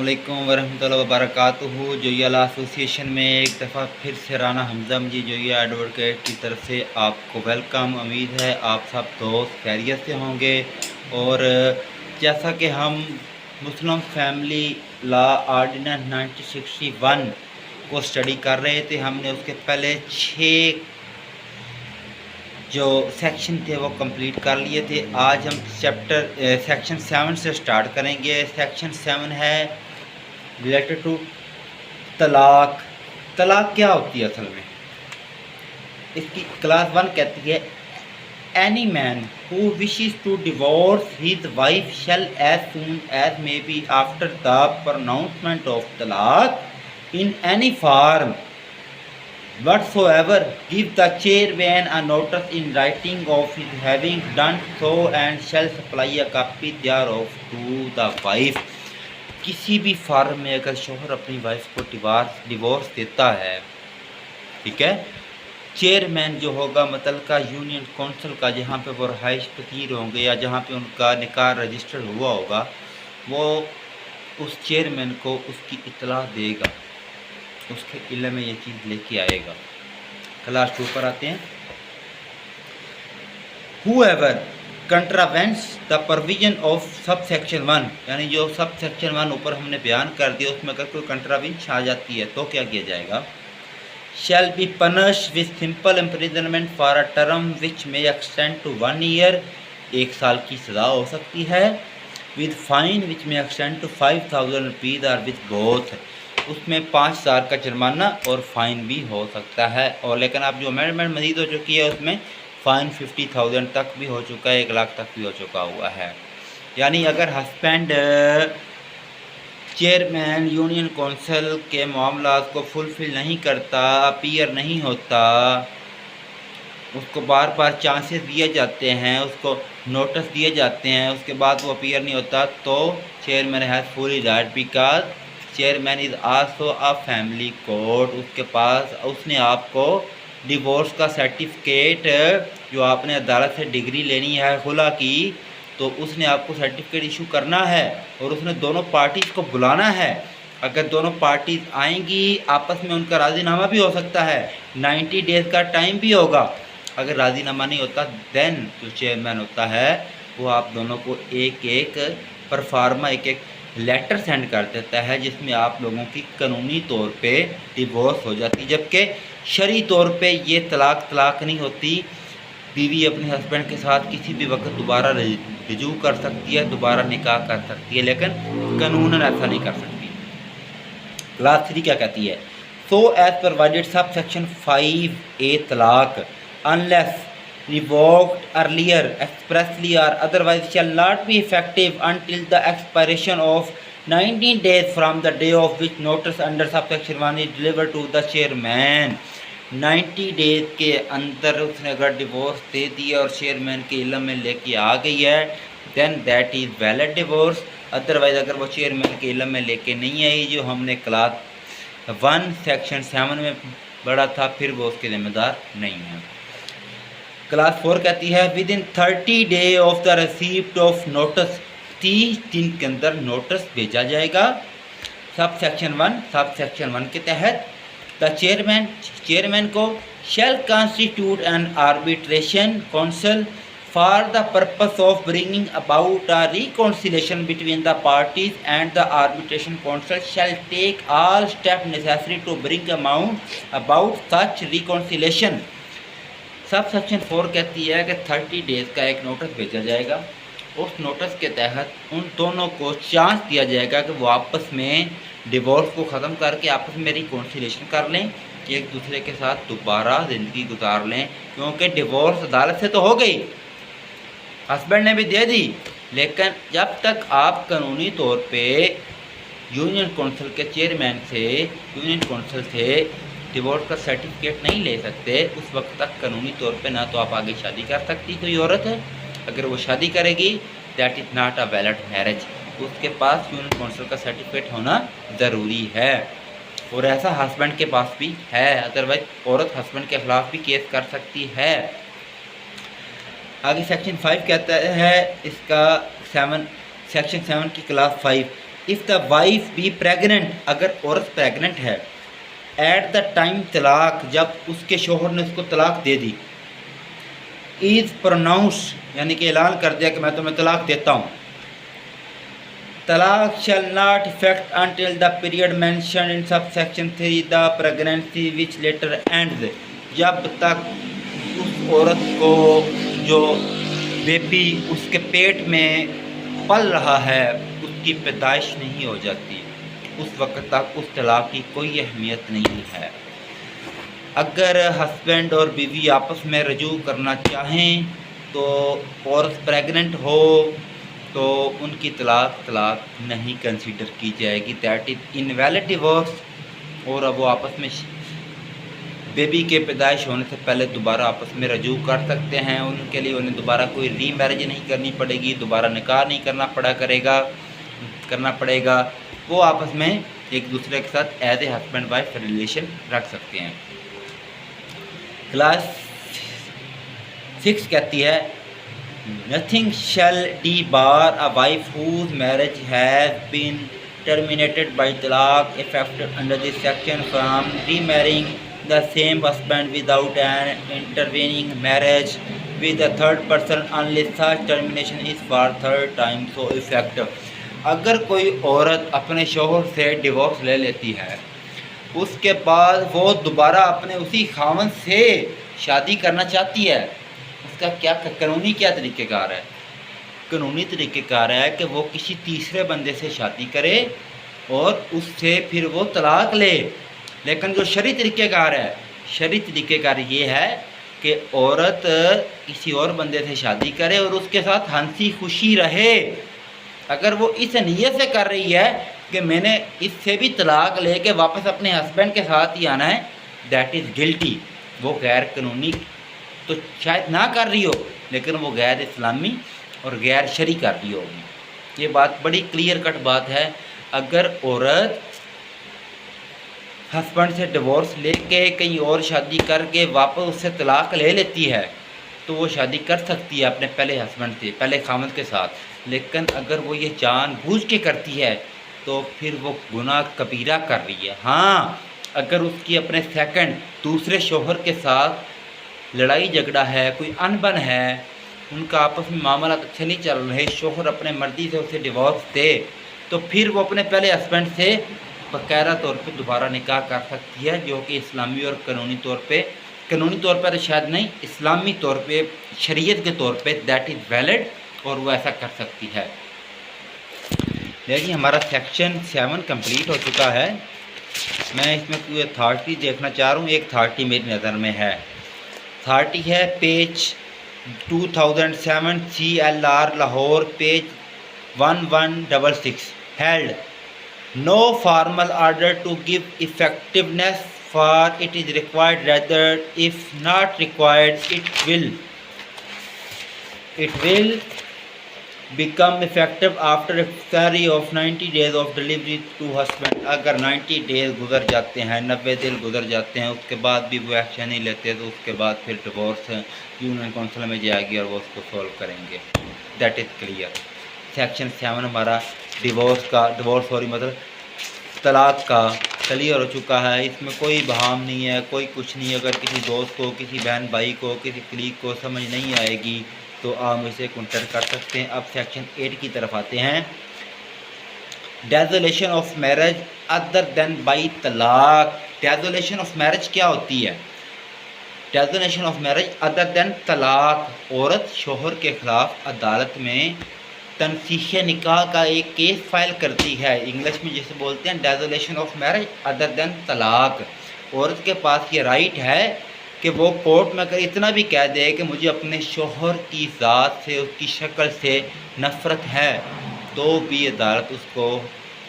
अस्सलामुअलैकुम वरहमतुल्लाहि वबरकातुहू। जोइया एसोसिएशन में एक दफ़ा फिर से राना हमज़म जी जोइया एडवोकेट की तरफ से आपको वेलकम। उम्मीद है आप सब दोस्त खैरियत से होंगे। और जैसा कि हम मुस्लिम फैमिली लॉ आर्डिनेंस 1961 को स्टडी कर रहे थे, हमने उसके पहले 6 जो सेक्शन थे वो कंप्लीट कर लिए थे। आज हम सेक्शन 7 से स्टार्ट करेंगे। सेक्शन 7 है रिलेटेड टू तलाक। तलाक क्या होती है असल में? इसकी क्लास 1 कहती है any man who wishes to divorce his wife shall as soon as may be after the pronouncement of talaq in any form whatsoever give the chairman a notice in writing of his having done so and shall supply a copy thereof to the wife। किसी भी form में अगर शोहर अपनी wife को divorce देता है, ठीक है, चेयरमैन जो होगा मुतल्लिका यूनियन कौंसिल का, जहाँ पे वो रहाइश पजीर होंगे या जहाँ पे उनका निकाह रजिस्टर्ड हुआ होगा, वो उस चेयरमैन को उसकी इत्तला देगा, उसके इल्म में ये चीज़ लेके आएगा। क्लास 2 पर आते हैं। Whoever contravenes the provision of subsection 1, यानी जो subsection 1 ऊपर हमने बयान कर दिया, उसमें अगर कोई कंट्रावेंशन आ जाती है तो क्या किया जाएगा? shall be punished with simple imprisonment for a term which may extend to 1 year, 1 साल की सज़ा हो सकती है, with fine which may extend to 5,000 rupees or with both, उसमें 5,000 का जुर्माना और फ़ाइन भी हो सकता है। और लेकिन अब जो अमेंडमेंट मज़ीद हो चुकी है उसमें फ़ाइन 50,000 तक भी हो चुका है, 1 लाख तक भी हो चुका हुआ है। यानी अगर हस्बैंड चेयरमैन यूनियन कौंसिल के मामलात को फुलफ़िल नहीं करता, अपीयर नहीं होता, उसको बार बार चांसेस दिए जाते हैं, उसको नोटिस दिए जाते हैं, उसके बाद वो अपीयर नहीं होता, तो chairman has fully right because chairman is also a family court. उसके पास उसने आपको डिवोर्स का सर्टिफिकेट, जो आपने अदालत से डिग्री लेनी है खुला की, तो उसने आपको सर्टिफिकेट इशू करना है और उसने दोनों पार्टीज़ को बुलाना है। अगर दोनों पार्टीज़ आएंगी, आपस में उनका राज़ीनामा भी हो सकता है, 90 डेज़ का टाइम भी होगा। अगर राज़ीनामा नहीं होता देन जो चेयरमैन होता है वो आप दोनों को एक एक परफार्मा एक लेटर सेंड कर देता है, जिसमें आप लोगों की कानूनी तौर पे डिवोर्स हो जाती है। जबकि शरई तौर पे ये तलाक नहीं होती। बीवी अपने हस्बैंड के साथ किसी भी वक्त दोबारा रजू कर सकती है, दोबारा निकाह कर सकती है, लेकिन कानूनन ऐसा नहीं कर सकती। क्लास 3 क्या कहती है? So as provided sub section 5A तलाक unless revoked earlier expressly or otherwise shall not be effective until the expiration of 19 days from the day of which notice under subsection 1 is delivered to the chairman। 90 days के अंदर उसने अगर divorce दे दिया और chairman के इल्म में लेके आ गई है, then that is valid divorce. Otherwise अगर वो चेयरमैन के इल्म में लेके नहीं आई, जो हमने क्लास 1 सेक्शन 7 में पढ़ा था, फिर वो उसके जिम्मेदार नहीं है। क्लास 4 कहती है with in 30 day of the receipt of notice, 30 दिन के अंदर नोटिस भेजा जाएगा। सब सेक्शन 1 के तहत द चेयरमैन को shall constitute an arbitration council for the purpose of bringing about a reconciliation between the parties and the arbitration council shall take all step necessary to bring about such reconciliation. Subsection 4 कहती है कि 30 days का एक notice भेजा जाएगा। उस notice के तहत उन दोनों को चांस दिया जाएगा कि वो आपस में डिवोर्स को ख़त्म करके आपस में रिकॉन्सिलेशन कर लें, कि एक दूसरे के साथ दोबारा ज़िंदगी गुजार लें। क्योंकि डिवोर्स अदालत से तो हो गई, हस्बैंड ने भी दे दी, लेकिन जब तक आप कानूनी तौर पे यूनियन कौंसिल के चेयरमैन से, यूनियन कौंसिल से डिवोर्स का सर्टिफिकेट नहीं ले सकते, उस वक्त तक कानूनी तौर पे ना तो आप आगे शादी कर सकती कोई औरत है। अगर वो शादी करेगी that is not a valid marriage, उसके पास यूनियन कौंसिल का सर्टिफिकेट होना ज़रूरी है। और ऐसा हस्बैंड के पास भी है, अदरवाइज औरत हस्बैंड के ख़िलाफ़ भी केस कर सकती है। आगे सेक्शन 5 कहता है इसका सेक्शन 7 की clause 5 if the wife be pregnant, अगर औरत प्रेगनेंट है, एट द टाइम तलाक, जब उसके शोहर ने उसको तलाक दे दी, इज़ प्रोनाउंस यानी कि ऐलान कर दिया कि मैं तुम्हें तलाक देता हूँ, तलाक shall not effect until the period mention in sub section 3 the pregnancy which later ends, जब तक उस औरत को जो बेबी उसके पेट में पल रहा है उसकी पैदाइश नहीं हो जाती, उस वक्त तक उस तलाक की कोई अहमियत नहीं है। अगर हस्बैंड और बीवी आपस में रजू करना चाहें तो औरत प्रेग्नेंट हो तो उनकी तलाक नहीं कंसीडर की जाएगी, दैट इज़ इनवैलिड डिवोर्स। और अब वो आपस में बेबी के पैदाइश होने से पहले दोबारा आपस में रजू कर सकते हैं, उनके लिए उन्हें दोबारा कोई री मैरिज नहीं करनी पड़ेगी, दोबारा निकाह नहीं करना पड़ेगा। वो आपस में एक दूसरे के साथ as a husband wife relation रख सकते हैं। क्लास 6 कहती है nothing shall debar a wife whose marriage has been terminated by talaq effected under this section from remarrying the same husband without an intervening marriage with the third person unless such termination is for third time so effective. अगर कोई औरत अपने शौहर से divorce ले लेती है, उसके बाद वो दोबारा अपने उसी खावन से शादी करना चाहती है, उसका क्या कानूनी क्या तरीक़ेकार है? कानूनी तरीक़ेकार है कि वो किसी तीसरे बंदे से शादी करे और उससे फिर वो तलाक ले। लेकिन जो शरई तरीक़ेकार ये है कि औरत किसी और बंदे से शादी करे और उसके साथ हंसी खुशी रहे। अगर वो इस नीयत से कर रही है कि मैंने इससे भी तलाक लेके वापस अपने हस्बैंड के साथ ही आना है, दैट इज़ गिल्टी। वो गैर कानूनी तो शायद ना कर रही हो, लेकिन वो गैर इस्लामी और गैर शरई कर रही होगी। ये बात बड़ी क्लियर कट बात है। अगर औरत हस्बैंड से डिवोर्स लेके कहीं और शादी करके वापस उससे तलाक ले लेती है तो वो शादी कर सकती है अपने पहले हस्बैंड से, पहले खामद के साथ। लेकिन अगर वो ये जानबूझ के करती है तो फिर वो गुनाह कबीरा कर रही है। हाँ, अगर उसकी अपने सेकंड दूसरे शौहर के साथ लड़ाई झगड़ा है, कोई अनबन है, उनका आपस में मामला अच्छे नहीं चल रहे, शौहर अपने मर्जी से उसे डिवोर्स दे, तो फिर वो अपने पहले हस्बैंड से बाकायदा तौर पे दोबारा निकाह कर सकती है, जो कि इस्लामी और कानूनी तौर पर तो शायद नहीं, इस्लामी तौर पे, शरीयत के तौर पे दैट इज़ वैलिड, और वो ऐसा कर सकती है। देखिए हमारा सेक्शन 7 कंप्लीट हो चुका है। मैं इसमें कोई अथॉरिटी देखना चाह रहा हूँ। एक अथॉरिटी मेरी नज़र में है, अथॉरिटी है page 2007 CLR Lahore page 1166 held no formal order to give effectiveness for it is required rather if not required it will become effective after expiry of 90 days of delivery to husband। अगर 90 days गुजर जाते हैं, 90 दिन गुजर जाते हैं, उसके बाद भी वो एक्शन नहीं लेते तो उसके बाद फिर डिवोर्स यूनियन काउंसिल में जाएगी और वो उसको सॉल्व करेंगे। That is clear. सेक्शन 7 हमारा मतलब तलाक का क्लियर हो चुका है। इसमें कोई बहाम नहीं है, कोई कुछ नहीं। अगर किसी दोस्त को, किसी बहन भाई को, किसी कलीग को समझ नहीं आएगी तो आप इसे कॉन्टैक्ट कर सकते हैं। अब सेक्शन 8 की तरफ आते हैं। Dissolution of marriage other than by talaq. Dissolution of marriage क्या होती है? Dissolution of marriage other than talaq. औरत शोहर के खिलाफ अदालत में तनसीह निकाह का एक केस फाइल करती है। इंग्लिश में जिसे बोलते हैं dissolution of marriage other than talaq. औरत के पास ये राइट है कि वो कोर्ट में अगर इतना भी कह दे कि मुझे अपने शोहर की ज़ात से, उसकी शक्ल से नफ़रत है, तो भी अदालत उसको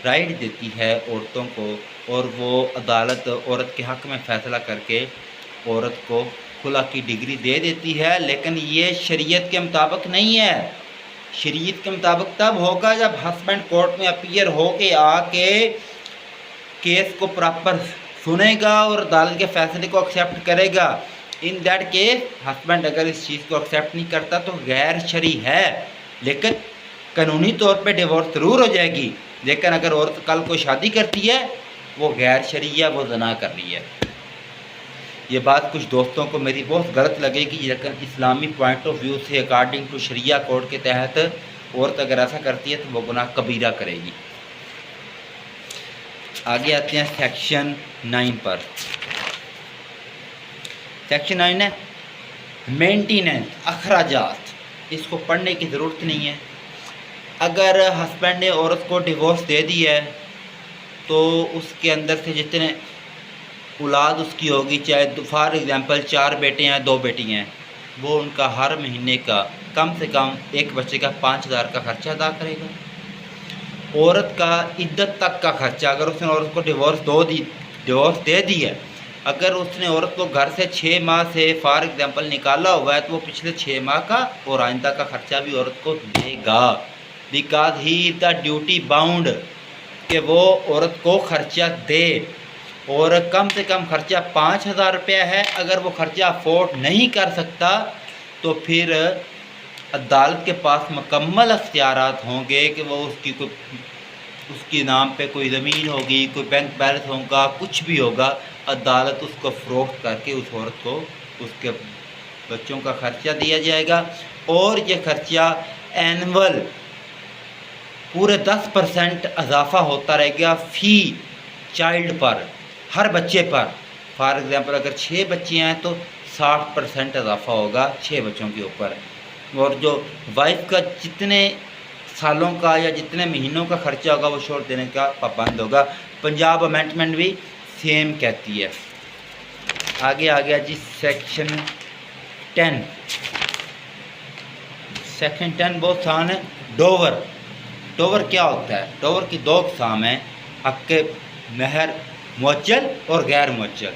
राइट देती है औरतों को, और वो अदालत औरत के हक़ में फ़ैसला करके औरत को खुला की डिग्री दे देती है। लेकिन ये शरीयत के मुताबिक नहीं है। शरीयत के मुताबिक तब होगा जब हस्बैंड कोर्ट में अपीयर हो के आके केस को प्रॉपर सुनेगा और अदालत के फैसले को एक्सेप्ट करेगा। इन दैट केस हस्बैंड अगर इस चीज़ को एक्सेप्ट नहीं करता तो गैर शरई है, लेकिन कानूनी तौर पे डिवोर्स ज़रूर हो जाएगी, लेकिन अगर औरत कल को शादी करती है वो गैर शरीया, वो ज़ना कर रही है। ये बात कुछ दोस्तों को मेरी बहुत गलत लगेगी, लेकिन इस्लामी पॉइंट ऑफ व्यू से अकॉर्डिंग टू शरिया कोड के तहत औरत अगर ऐसा करती है तो वो गुनाह कबीरा करेगी। आगे आते हैं सेक्शन 9 पर। सेक्शन 9 है मेंटेनेंस, अखराजात। इसको पढ़ने की ज़रूरत नहीं है। अगर हस्बैंड ने औरत को डिवोर्स दे दी है तो उसके अंदर से जितने औलाद उसकी होगी, चाहे फॉर एग्ज़ाम्पल 4 बेटे हैं 2 बेटी हैं, वो उनका हर महीने का कम से कम एक बच्चे का 5,000 का खर्चा अदा करेगा। औरत का इद्दत तक का खर्चा, अगर उसने औरत को डिवोर्स दे दी है, अगर उसने औरत को घर से 6 माह से फॉर एग्ज़ाम्पल निकाला हुआ है तो वो पिछले 6 माह का और आइंदा का खर्चा भी औरत को देगा। Because he is the duty bound कि वो औरत को खर्चा दे। और कम से कम खर्चा 5,000 रुपया है। अगर वो खर्चा अफोर्ड नहीं कर सकता तो फिर अदालत के पास मुकम्मल अख्तियारात होंगे कि वो उसकी नाम पे कोई ज़मीन होगी, कोई बैंक बैलेंस होगा, कुछ भी होगा, अदालत उसको फ़रोख्त करके उस औरत को उसके बच्चों का खर्चा दिया जाएगा। और ये खर्चा एनुअल पूरे 10% इजाफा होता रहेगा फ़ी चाइल्ड पर, हर बच्चे पर। फॉर एग्ज़ाम्पल अगर 6 बच्चे हैं तो 60% इजाफा होगा 6 बच्चों के ऊपर। और जो वाइफ का जितने सालों का या जितने महीनों का खर्चा होगा वो छोड़ देने का पाबंद होगा। पंजाब अमेंडमेंट भी सेम कहती है। आगे आ गया जी सेक्शन 10। सेक्शन 10 बहुत आसान है। डोवर। डोवर क्या होता है? डोवर की 2 अक़साम हैं, हक़ महर मुअज्जल और गैर मुअज्जल।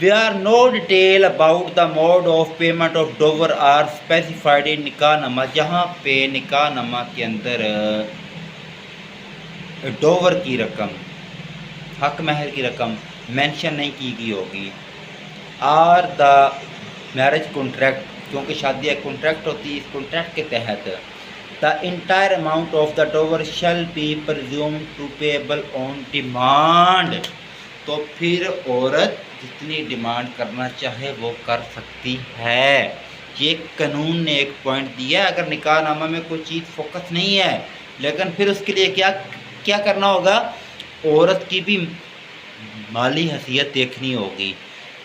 There are no detail about the mode of payment of dower are specified in निकाहनामा। जहाँ पे निकाहनामा के अंदर डोवर की रकम, हक महर की रकम मेंशन नहीं की गई होगी। आर द मैरिज कॉन्ट्रैक्ट, क्योंकि शादी एक कॉन्ट्रैक्ट होती है, इस कॉन्ट्रैक्ट के तहत the entire amount of the dower shall be presumed to payable on demand. तो फिर औरत जितनी डिमांड करना चाहे वो कर सकती है। ये कानून ने एक पॉइंट दिया है। अगर निकाहनामा में कोई चीज़ फोकस नहीं है, लेकिन फिर उसके लिए क्या करना होगा? औरत की भी माली हैसियत देखनी होगी।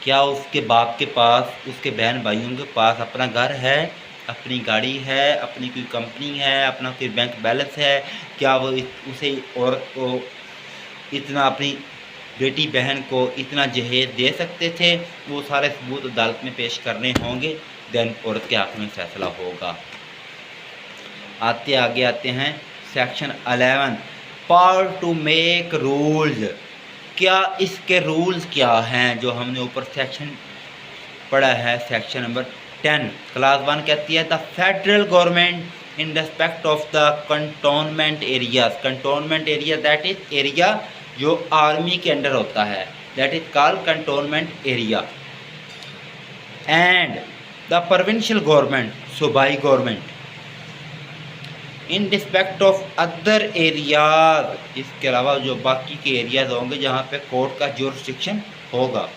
क्या उसके बाप के पास, उसके बहन भाइयों के पास अपना घर है, अपनी गाड़ी है, अपनी कोई कंपनी है, अपना कोई बैंक बैलेंस है? क्या वो उसे औरत को इतना, अपनी बेटी बहन को इतना जहेज दे सकते थे? वो सारे सबूत अदालत में पेश करने होंगे, देन औरत के हक़ में फैसला होगा। आगे आते हैं section 11 power to make rules. क्या इसके रूल्स क्या हैं जो हमने ऊपर सेक्शन पढ़ा है? सेक्शन नंबर 10 क्लास 1 कहती है the federal government in respect of the cantonment areas. Cantonment area that is area जो आर्मी के अंडर होता है, that is called cantonment area. And the provincial government, सूबाई government, in respect of other areas, इसके अलावा जो बाकी के एरियाज होंगे जहाँ पे कोर्ट का जुरिस्डिक्शन होगा,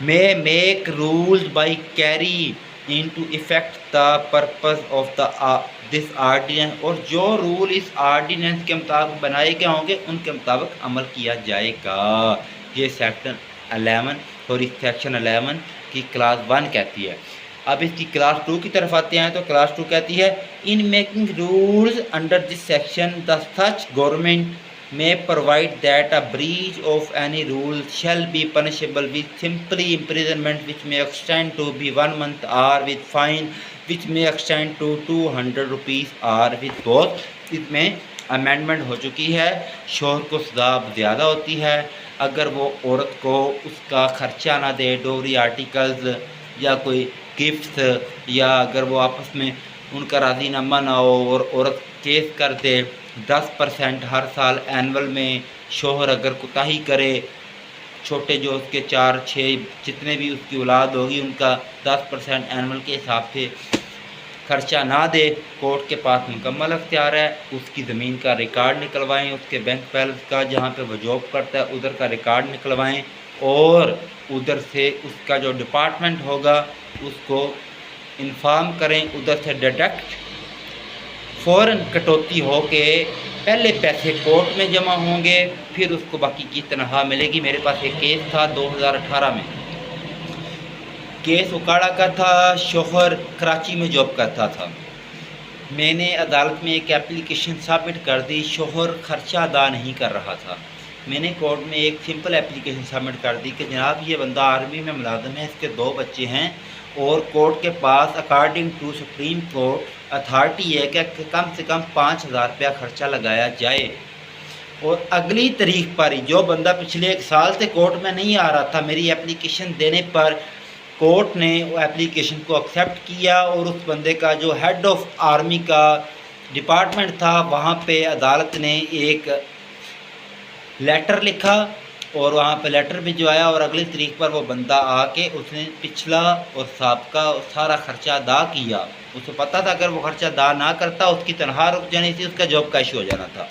may make rules by carry into effect the purpose of the this ordinance. और जो रूल इस आर्डिनेंस के मुताबिक बनाए गए होंगे उनके मुताबिक अमल किया जाएगा। ये सेक्शन 11 और इस सेक्शन 11 की क्लास 1 कहती है। अब इसकी क्लास 2 की तरफ आते हैं तो क्लास 2 कहती है in making rules under this section the such government may provide that a breach of any rule shall be punishable with simply imprisonment which may extend to be 1 month or with fine which may extend to 200 rupees or with both। इसमें amendment हो चुकी है। शोहर को सज़ा ज़्यादा होती है अगर वो औरत को उसका खर्चा ना दे, डोरी आर्टिकल्स या कोई गिफ्ट्स, या अगर वो आपस में उनका राज़ीनामा ना हो और औरत केस कर दे। 10% हर साल एनुअल में शोहर अगर कोताही करे, छोटे जो उसके 4-6 जितने भी उसकी औलाद होगी उनका 10% एनुअल के हिसाब से खर्चा ना दे, कोर्ट के पास मुकम्मल अख्तियार है। उसकी ज़मीन का रिकॉर्ड निकलवाएं, उसके बैंक बैलेंस का, जहाँ पे वो जॉब करता है उधर का रिकॉर्ड निकलवाएं, और उधर से उसका जो डिपार्टमेंट होगा उसको इन्फॉर्म करें। उधर से डिडक्ट फ़ौरन कटौती हो के पहले पैसे कोर्ट में जमा होंगे, फिर उसको बाकी की तनख्वाह मिलेगी। मेरे पास एक केस था 2018 में, केस उकाड़ा का था, शोहर कराची में जॉब करता था। मैंने अदालत में एक एप्लीकेशन सबमिट कर दी, शोहर खर्चा अदा नहीं कर रहा था। मैंने कोर्ट में एक सिंपल एप्लीकेशन सबमिट कर दी कि जनाब ये बंदा आर्मी में मुलाजिम है, इसके 2 बच्चे हैं, और कोर्ट के पास according to supreme court authority है कि कम से कम 5,000 रुपया खर्चा लगाया जाए। और अगली तारीख पर ही जो बंदा पिछले 1 साल से कोर्ट में नहीं आ रहा था, मेरी एप्लीकेशन देने पर कोर्ट ने वो एप्लीकेशन को एक्सेप्ट किया, और उस बंदे का जो हेड ऑफ आर्मी का डिपार्टमेंट था वहाँ पे अदालत ने एक लेटर लिखा, और वहाँ पे लेटर भिजवाया, और अगली तारीख पर वो बंदा आके उसने पिछला और साबका सारा खर्चा अदा किया। उसे पता था अगर वो खर्चा अदा ना करता उसकी तनख्वाह रुक जानी थी, उसका जॉब का इशू हो जाना था।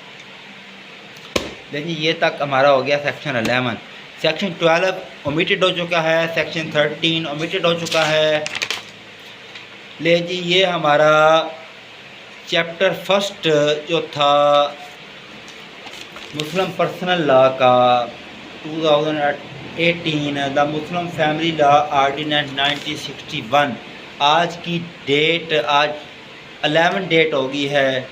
देखिए ये तक हमारा हो गया सेक्शन 11। सेक्शन 12 ओमिटेड हो चुका है, सेक्शन 13 ओमिटेड हो चुका है। ले जी ये हमारा चैप्टर फर्स्ट जो था मुस्लिम पर्सनल लॉ का 2018, the Muslim family law ordinance 1961। आज की डेट आज 11 डेट होगी है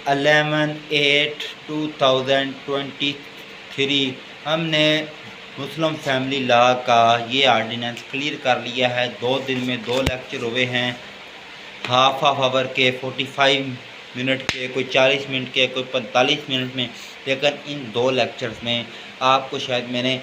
11/8/2023। हमने मुस्लिम फैमिली लॉ का ये आर्डिनेंस क्लियर कर लिया है। 2 दिन में 2 लेक्चर हुए हैं, हाफ आवर के, 45 मिनट के, कोई 40 मिनट के, कोई 45 मिनट में। लेकिन इन 2 लेक्चर्स में आपको शायद मैंने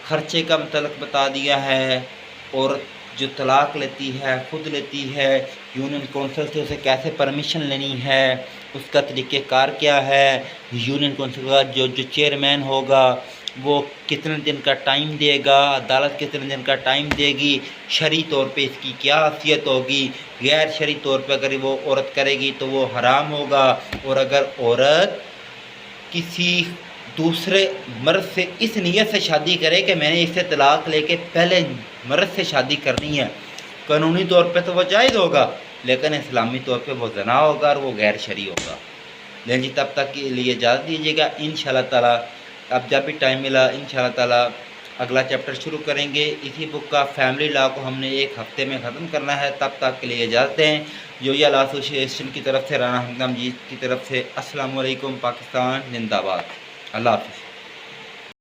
खर्चे का मतलब बता दिया है, और जो तलाक लेती है खुद लेती है, यूनियन कौंसिल से उसे कैसे परमिशन लेनी है, उसका तरीक़ेकार क्या है, यूनियन कौंसिल का जो चेयरमैन होगा वो कितने दिन का टाइम देगा, अदालत कितने दिन का टाइम देगी, शरई तौर पे इसकी क्या हैसियत होगी, गैर शरई तौर पे अगर वो औरत करेगी तो वो हराम होगा, और अगर औरत किसी दूसरे मर्द से इस नीयत से शादी करे कि मैंने इससे तलाक लेके पहले मर्द से शादी करनी है, कानूनी तौर पे तो वो जायज़ होगा, लेकिन इस्लामी तौर पे वो ज़ना होगा और वो गैर शरई होगा। लेकिन जी तब तक के लिए इजाज़त दीजिएगा। इंशाल्लाह ताला अब जब भी टाइम मिला इंशाल्लाह ताला अगला चैप्टर शुरू करेंगे। इसी बुक का फैमिली लॉ को हमने 1 हफ्ते में ख़त्म करना है। तब तक के लिए इजाज़त दें। जोया लॉ एसोसिएशन की तरफ से, राना हमदम जी की तरफ से, अस्सलाम वालेकुम, पाकिस्तान जिंदाबाद। अल्लाह हाफ़िज़।